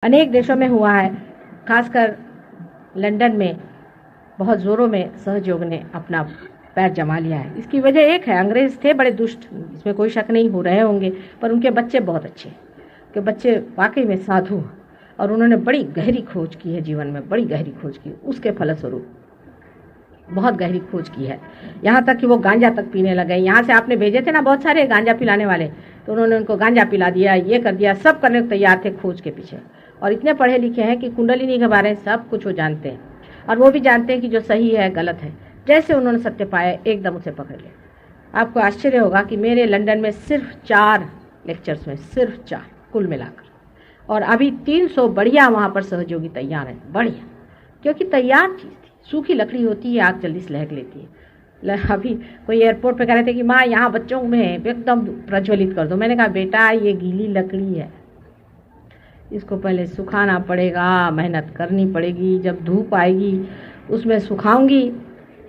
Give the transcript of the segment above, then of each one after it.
अनेक देशों में हुआ है, खासकर लंदन में बहुत ज़ोरों में सहयोग ने अपना पैर जमा लिया है। इसकी वजह एक है, अंग्रेज़ थे बड़े दुष्ट, इसमें कोई शक नहीं, हो रहे होंगे, पर उनके बच्चे बहुत अच्छे, कि बच्चे वाकई में साधु, और उन्होंने बड़ी गहरी खोज की है जीवन में, बड़ी गहरी खोज की, उसके फलस्वरूप बहुत गहरी खोज की है, यहाँ तक कि वो गांजा तक पीने लगे। यहाँ से आपने भेजे थे ना बहुत सारे गांजा पिलाने वाले, तो उन्होंने उनको गांजा पिला दिया, ये कर दिया, सब करने को तैयार थे खोज के पीछे। और इतने पढ़े लिखे हैं कि कुंडलिनी के बारे में सब कुछ वो जानते हैं, और वो भी जानते हैं कि जो सही है गलत है। जैसे उन्होंने सत्य पाया एकदम उसे पकड़ लिया। आपको आश्चर्य होगा कि मेरे लंदन में सिर्फ 4 लेक्चर्स में, सिर्फ 4 कुल मिलाकर, और अभी 300 बढ़िया वहाँ पर सहयोगी तैयार हैं, बढ़िया, क्योंकि तैयार चीज़ थी। सूखी लकड़ी होती है, आग जल्दी से लहक लेती है। अभी कोई एयरपोर्ट पे कह रहे थे कि माँ यहाँ बच्चों में एकदम प्रज्वलित कर दो। मैंने कहा बेटा ये गीली लकड़ी है, इसको पहले सुखाना पड़ेगा, मेहनत करनी पड़ेगी, जब धूप आएगी उसमें सुखाऊंगी,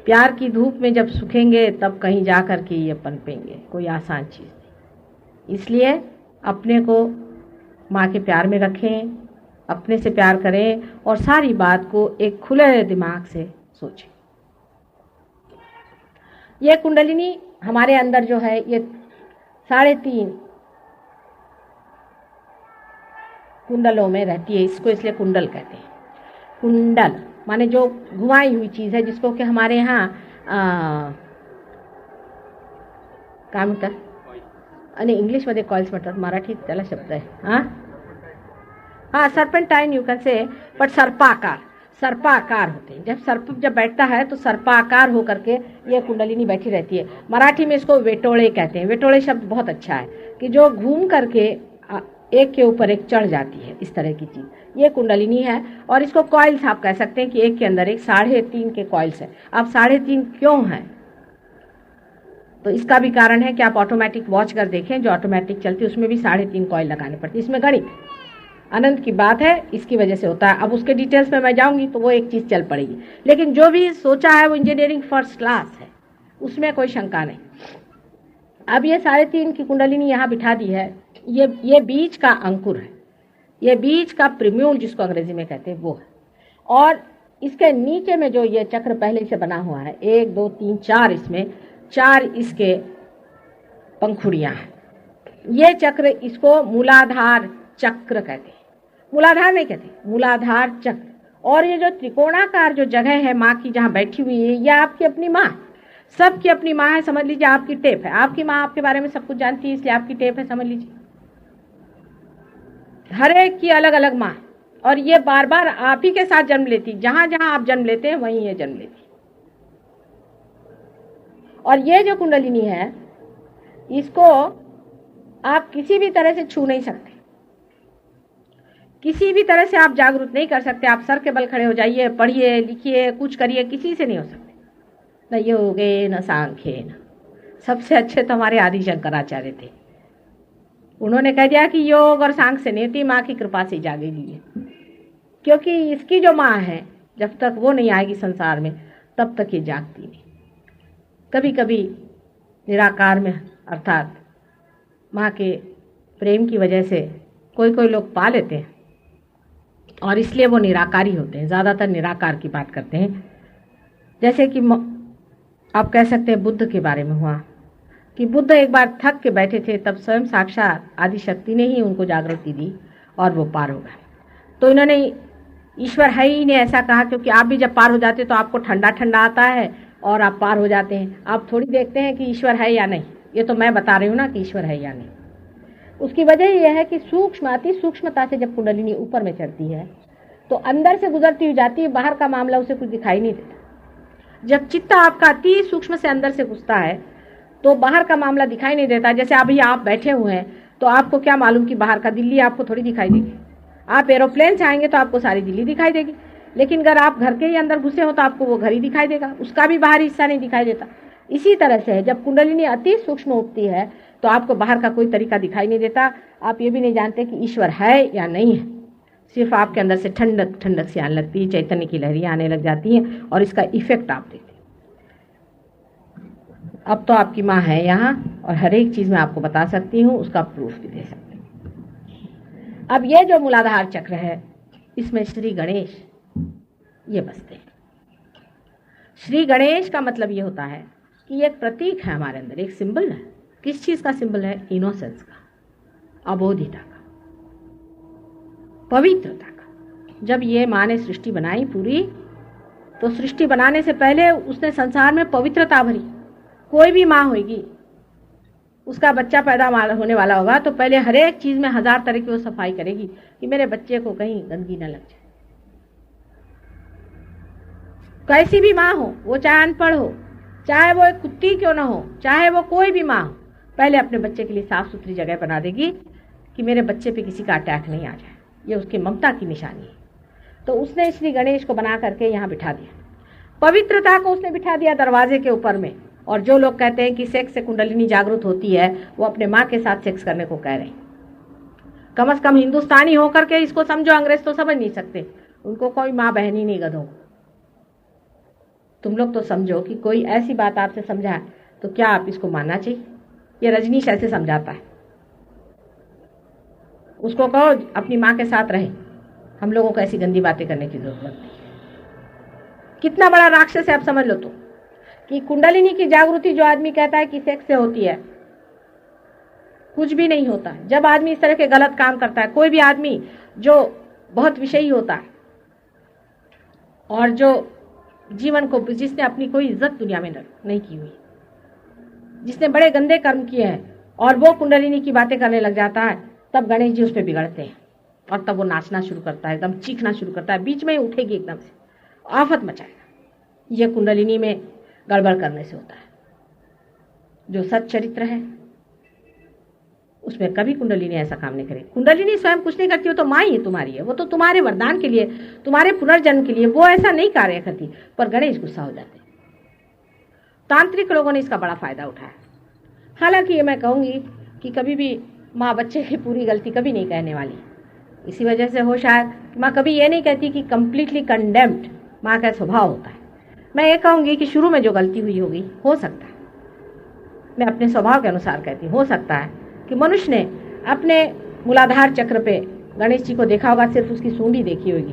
प्यार की धूप में जब सूखेंगे तब कहीं जा कर के ये पनपेंगे, कोई आसान चीज़ नहीं। इसलिए अपने को माँ के प्यार में रखें, अपने से प्यार करें, और सारी बात को एक खुले दिमाग से सोचें। ये कुंडलिनी हमारे अंदर जो है, ये 3.5 कुंडलों में रहती है, इसको इसलिए कुंडल कहते हैं। कुंडल माने जो घुमाई हुई चीज़ है, जिसको कि हमारे यहाँ काय म्हणतात, आणि इंग्लिशमध्ये कॉइल्स म्हणतात, मराठीत त्याला शब्द आहे हाँ serpentine you can say, but सर्पाकार होते हैं। जब सर्प जब बैठता है तो सर्पाकार होकर के ये कुंडलिनी बैठी रहती है। मराठी में इसको वेटोळे कहते हैं। वेटोळे शब्द बहुत अच्छा है कि जो घूम करके एक के ऊपर एक चढ़ जाती है, इस तरह की चीज़ ये कुंडलिनी है। और इसको कॉइल्स आप कह सकते हैं कि एक के अंदर एक 3.5 के कॉइल्स है। अब 3.5 क्यों है, तो इसका भी कारण है कि आप ऑटोमेटिक वॉच कर देखें, जो ऑटोमेटिक चलती है उसमें भी 3.5 कॉइल लगाने पड़ती है। इसमें गणित अनंत की बात है, इसकी वजह से होता है। अब उसके डिटेल्स में मैं जाऊंगी तो वो एक चीज़ चल पड़ेगी, लेकिन जो भी सोचा है वो इंजीनियरिंग फर्स्ट क्लास है, उसमें कोई शंका नहीं। अब ये 3.5 की कुंडलिनी यहाँ बिठा दी है। ये बीज का अंकुर है, ये बीज का प्रिम्यूल जिसको अंग्रेजी में कहते हैं वो है। और इसके नीचे में जो ये चक्र पहले से बना हुआ है, 1 2 3 4, इसमें 4 इसके पंखुड़ियाँ हैं। ये चक्र, इसको मूलाधार चक्र कहते हैं। मूलाधार नहीं कहते, मूलाधार चक्र। और ये जो त्रिकोणाकार जो जगह है माँ की जहाँ बैठी हुई है, यह आपकी अपनी माँ, सबकी अपनी माँ है। समझ लीजिए आपकी टेप है, आपकी माँ आपके बारे में सब कुछ जानती है, इसलिए आपकी टेप है, समझ लीजिए। हर एक की अलग अलग माँ, और ये बार बार आप ही के साथ जन्म लेती, जहां जहां आप जन्म लेते हैं वहीं ये जन्म लेती। और ये जो कुंडलिनी है, इसको आप किसी भी तरह से छू नहीं सकते, किसी भी तरह से आप जागरूक नहीं कर सकते। आप सर के बल खड़े हो जाइए, पढ़िए, लिखिए, कुछ करिए, किसी से नहीं हो सकते। न योगे न सांख्ये न। सबसे अच्छे तो हमारे आदि शंकराचार्य थे, उन्होंने कह दिया कि योग और सांख्य से नहीं होती, माँ की कृपा से जागेगी। क्योंकि इसकी जो माँ है, जब तक वो नहीं आएगी संसार में तब तक ये जागती नहीं। कभी कभी निराकार में, अर्थात माँ के प्रेम की वजह से कोई कोई लोग पा लेते हैं, और इसलिए वो निराकारी होते हैं। ज़्यादातर निराकार की बात करते हैं। जैसे कि आप कह सकते हैं बुद्ध के बारे में हुआ कि बुद्ध एक बार थक के बैठे थे, तब स्वयं साक्षात आदि शक्ति ने ही उनको जागृति दी और वो पार हो गए। तो इन्होंने, ईश्वर है ही ने ऐसा कहा, क्योंकि आप भी जब पार हो जाते तो आपको ठंडा ठंडा आता है और आप पार हो जाते हैं। आप थोड़ी देखते हैं कि ईश्वर है या नहीं, ये तो मैं बता रही हूँ ना कि ईश्वर है या नहीं। उसकी वजह यह है कि सूक्ष्म, अति सूक्ष्मता से जब कुंडलिनी ऊपर में चढ़ती है तो अंदर से गुजरती हुई जाती है, बाहर का मामला उसे कुछ दिखाई नहीं देता। जब चित्त आपका अति सूक्ष्म से अंदर से घुसता है तो बाहर का मामला दिखाई नहीं देता। जैसे अभी आप बैठे हुए हैं तो आपको क्या मालूम कि बाहर का दिल्ली आपको थोड़ी दिखाई देगी। आप एरोप्लेन से आएंगे तो आपको सारी दिल्ली दिखाई देगी, लेकिन अगर आप घर के ही अंदर घुसे हो तो आपको वो घर ही दिखाई देगा, उसका भी बाहरी हिस्सा नहीं दिखाई देता। इसी तरह से है, जब कुंडलिनी अति सूक्ष्म उठती है तो आपको बाहर का कोई तरीका दिखाई नहीं देता। आप ये भी नहीं जानते कि ईश्वर है या नहीं है, सिर्फ आपके अंदर से ठंडक ठंडक सी आने लगती है, चैतन्य की लहरियाँ आने लग जाती हैं और इसका इफेक्ट आप देखते हैं। अब तो आपकी माँ है यहाँ और हर एक चीज़ मैं आपको बता सकती हूँ, उसका प्रूफ भी दे सकती हूँ। अब ये जो मूलाधार चक्र है इसमें श्री गणेश ये बसते हैं। श्री गणेश का मतलब ये होता है कि ये एक प्रतीक है हमारे अंदर, एक सिंबल है। किस चीज का सिंबल है? इनोसेंस का, अबोधिता का, पवित्रता का। जब ये माँ ने सृष्टि बनाई पूरी, तो सृष्टि बनाने से पहले उसने संसार में पवित्रता भरी। कोई भी माँ होगी, उसका बच्चा पैदा होने वाला होगा तो पहले हर एक चीज में 1000 तरह की वो सफाई करेगी कि मेरे बच्चे को कहीं गंदगी न लग जाए। कैसी भी माँ हो, वो चाहे अनपढ़ हो, चाहे वो एक कुत्ती क्यों ना हो, चाहे वो कोई भी माँ हो, पहले अपने बच्चे के लिए साफ सुथरी जगह बना देगी कि मेरे बच्चे पे किसी का अटैक नहीं आ जाए। ये उसकी ममता की निशानी है। तो उसने श्री गणेश को बना करके यहाँ बिठा दिया, पवित्रता को उसने बिठा दिया दरवाजे के ऊपर में। और जो लोग कहते हैं कि सेक्स से कुंडलिनी जागृत होती है, वो अपने माँ के साथ सेक्स करने को कह रहे हैं। कम से कम हिंदुस्तानी होकर के इसको समझो, अंग्रेज तो समझ नहीं सकते, उनको कोई माँ बहन ही नहीं गधों। तुम लोग तो समझो कि कोई ऐसी बात आपसे समझाए तो क्या आप इसको मानना चाहिए? ये रजनीश ऐसे समझाता है, उसको कहो अपनी माँ के साथ रहे, हम लोगों को ऐसी गंदी बातें करने की जरूरत नहीं है। कितना बड़ा राक्षस है आप समझ लो तो, कि कुंडलिनी की जागृति जो आदमी कहता है कि सेक्स से होती है, कुछ भी नहीं होता। जब आदमी इस तरह के गलत काम करता है, कोई भी आदमी जो बहुत विषयी होता है और जो जीवन को, जिसने अपनी कोई इज्जत दुनिया में नहीं की हुई, जिसने बड़े गंदे कर्म किए हैं, और वो कुंडलिनी की बातें करने लग जाता है, तब गणेश जी उस पर बिगड़ते हैं और तब वो नाचना शुरू करता है, एकदम चीखना शुरू करता है, बीच में ही उठेगी, एकदम से आफत मचाएगा। ये कुंडलिनी में गड़बड़ करने से होता है। जो सच चरित्र है उसमें कभी कुंडलिनी ऐसा काम नहीं करेगी। कुंडलिनी स्वयं कुछ नहीं करती, हो तो माँ ही तुम्हारी है, वो तो तुम्हारे वरदान के लिए, तुम्हारे पुनर्जन्म के लिए वो ऐसा नहीं कार्य करती। पर गणेश गुस्सा हो जाते। तांत्रिक लोगों ने इसका बड़ा फायदा उठाया। हालांकि ये मैं कहूंगी कि कभी भी माँ बच्चे की पूरी गलती कभी नहीं कहने वाली। इसी वजह से हो शायद माँ कभी ये नहीं कहती कि कंप्लीटली कंडेम्ड माँ का स्वभाव होता है। मैं ये कहूंगी कि शुरू में जो गलती हुई होगी, हो सकता है, मैं अपने स्वभाव के अनुसार कहती हूँ, हो सकता है कि मनुष्य ने अपने मूलाधार चक्र पे गणेश जी को देखा होगा, सिर्फ उसकी सूंडी देखी होगी,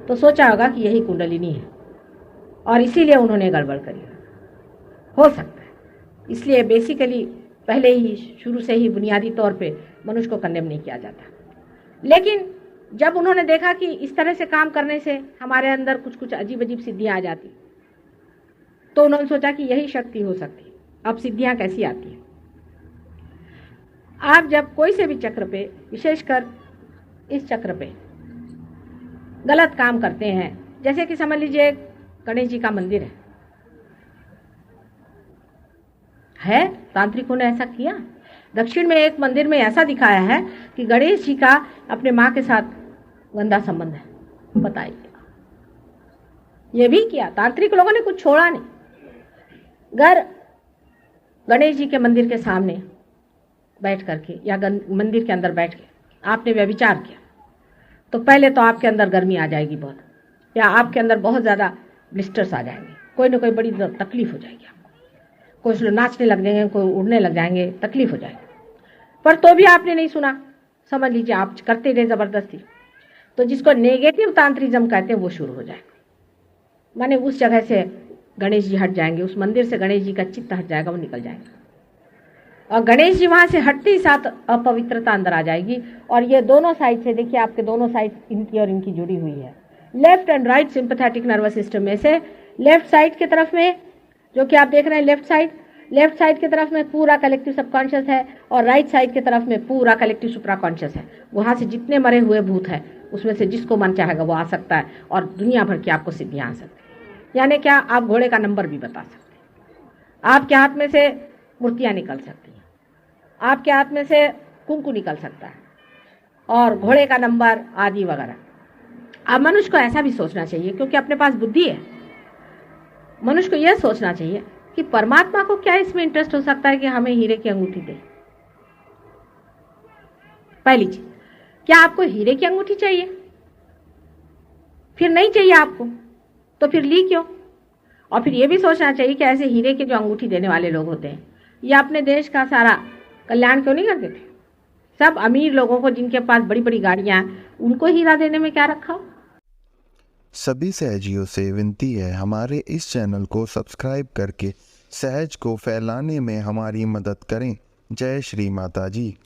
तो सोचा होगा कि यही कुंडलिनी है और इसीलिए उन्होंने गड़बड़ करी। हो सकता है। इसलिए बेसिकली पहले ही शुरू से ही बुनियादी तौर पे मनुष्य को कंडेम नहीं किया जाता। लेकिन जब उन्होंने देखा कि इस तरह से काम करने से हमारे अंदर कुछ कुछ अजीब अजीब सिद्धियां आ जाती, तो उन्होंने सोचा कि यही शक्ति हो सकती है। अब सिद्धियां कैसी आती हैं? आप जब कोई से भी चक्र पे, विशेषकर इस चक्र पे गलत काम करते हैं, जैसे कि समझ लीजिए गणेश जी का मंदिर है, तांत्रिकों ने ऐसा किया। दक्षिण में एक मंदिर में ऐसा दिखाया है कि गणेश जी का अपने माँ के साथ गंदा संबंध है। बताइए, ये भी किया तांत्रिक लोगों ने, कुछ छोड़ा नहीं। घर गणेश जी के मंदिर के सामने बैठ करके या मंदिर के अंदर बैठ के आपने व्यभिचार किया, तो पहले तो आपके अंदर गर्मी आ जाएगी बहुत, या आपके अंदर बहुत ज़्यादा ब्लिस्टर्स आ जाएंगे, कोई ना कोई बड़ी तकलीफ हो जाएगी आपको। कुछ लोग नाचने लग जाएंगे, कोई उड़ने लग जाएंगे, तकलीफ हो जाएगी। पर तो भी आपने नहीं सुना, समझ लीजिए आप करते रहे ज़बरदस्ती, तो जिसको नेगेटिव तांत्रिज्म कहते हैं वो शुरू हो जाएगा। माने उस जगह से गणेश जी हट जाएंगे, उस मंदिर से गणेश जी का चित्त हट जाएगा, वो निकल जाएगा, और गणेश जी वहां से हटते ही साथ अपवित्रता अंदर आ जाएगी। और ये दोनों साइड से देखिए, आपके दोनों साइड इनकी और इनकी जुड़ी हुई है। Left and right sympathetic nervous system में से लेफ्ट साइड की तरफ में, जो कि आप देख रहे हैं लेफ्ट साइड की तरफ में पूरा कलेक्टिव सबकॉन्शियस है, और राइट साइड की तरफ में पूरा कलेक्टिव सुप्राकॉन्शियस है। वहां से जितने मरे हुए भूत हैं उसमें से जिसको मन चाहेगा वो आ सकता है, और दुनिया भर की आपको सिद्धियां आ सकती है। यानी क्या, आप घोड़े का नंबर भी बता सकते हैं, आपके हाथ में से मूर्तियां निकल सकती हैं, आपके हाथ में से कुंकू निकल सकता है, और घोड़े का नंबर आदि वगैरह। अब मनुष्य को ऐसा भी सोचना चाहिए, क्योंकि अपने पास बुद्धि है, मनुष्य को यह सोचना चाहिए कि परमात्मा को क्या इसमें इंटरेस्ट हो सकता है कि हमें हीरे की अंगूठी दे। पहली चीज, क्या आपको हीरे की अंगूठी चाहिए? फिर नहीं चाहिए आपको तो फिर ली क्यों? और फिर यह भी सोचना चाहिए कि ऐसे हीरे के जो अंगूठी देने वाले लोग होते हैं, ये अपने देश का सारा कल्याण क्यों नहीं करते थे? सब अमीर लोगों को, जिनके पास बड़ी बड़ी गाड़ियां हैं, उनको हीरा देने में क्या रखा हो? सभी सहजियों से विनती है, हमारे इस चैनल को सब्सक्राइब करके सहज को फैलाने में हमारी मदद करें। जय श्री माता जी।